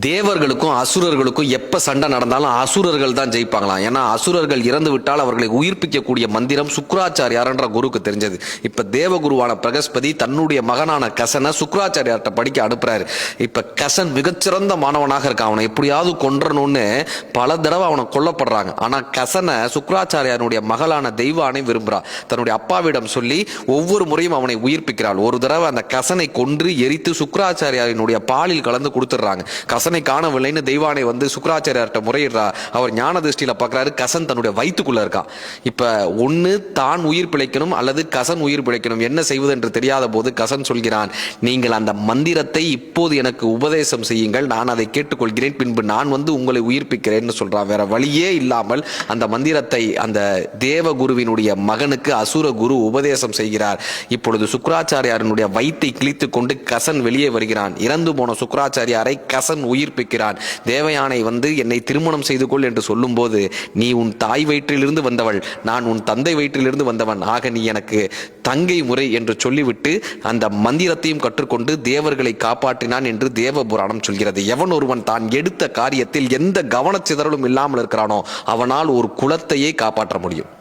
தேவர்களுக்கும் அசுரர்களுக்கும் எப்ப சண்டை நடந்தாலும் அசுரர்கள் தான் ஜெயிப்பாங்களாம். ஏன்னா அசுரர்கள் இறந்து விட்டால் அவர்களை உயிர்ப்பிக்கக்கூடிய மந்திரம் சுக்ராச்சாரியார்ன்ற குருக்கு தெரிஞ்சது. இப்ப தேவகுருவான பிரகஸ்பதி தன்னுடைய மகனான கசனை சுக்ராச்சாரியார்ட்ட படிக்க அனுப்புறாரு. இப்ப கசன் மிகச்சிறந்த மாணவனாக இருக்கான். அவனை எப்படியாவது கொன்றணும்னு பல தடவை அவனை கொல்லப்படுறாங்க. ஆனா கசனை சுக்ராச்சாரியாருடைய மகளான தெய்வானை விரும்புறா. தன்னுடைய அப்பாவிடம் சொல்லி ஒவ்வொரு முறையும் அவனை உயிர்ப்பிக்கிறாள். ஒரு தடவை அந்த கசனை கொன்று எரித்து சுக்ராச்சாரியாரினுடைய பாலில் கலந்து கொடுத்துடுறாங்க. கசனை காணவில்லைன்னு தெய்வானை வந்து சுக்ராச்சாரியார்ட்ட முறையிடுறா. அவர் ஞான திருஷ்டியில பார்க்கறாரு, கசன் தன்னுடைய வயிற்றுக்குள்ள இருக்கான். இப்ப ஒன்னு தான் உயிர் பிழைக்கணும் அல்லது கசன் உயிர் பிழைக்கணும். என்ன செய்வது என்று தெரியாத போது கசன் சொல்கிறான், நீங்கள் அந்த மந்திரத்தை இப்போது எனக்கு உபதேசம் செய்யுங்கள், நான் அதை கேட்டுக்கொள்கிறேன், பின்பு நான் வந்து உங்களை உயிர்ப்பிக்கிறேன்னு சொல்றான். வேற வழியே இல்லாமல் அந்த மந்திரத்தை அந்த தேவகுருவினுடைய மகனுக்கு அசுர குரு உபதேசம் செய்கிறார். இப்பொழுது சுக்ராச்சாரியாரினுடைய வயிற்றை கிழித்து கொண்டு கசன் வெளியே வருகிறான். இறந்து போன சுக்ராச்சாரியாரை கசன் உயிர்ப்பிக்கிறான். தேவயானை வந்து என்னை திருமணம் செய்து கொள் என்று சொல்லும் போது, நீ உன் தாய் வயிற்றிலிருந்து வந்தவள், நான் உன் தந்தை வயிற்றிலிருந்து வந்தவன், ஆக நீ எனக்கு தங்கை முறை என்று சொல்லிவிட்டு அந்த மந்திரத்தையும் கற்றுக்கொண்டு தேவர்களை காப்பாற்றினான் என்று தேவ புராணம் சொல்கிறது. எவன் ஒருவன் தான் எடுத்த காரியத்தில் எந்த கவனச்சிதறலும் இல்லாமல் இருக்கிறானோ அவனால் ஒரு குலத்தையே காப்பாற்ற முடியும்.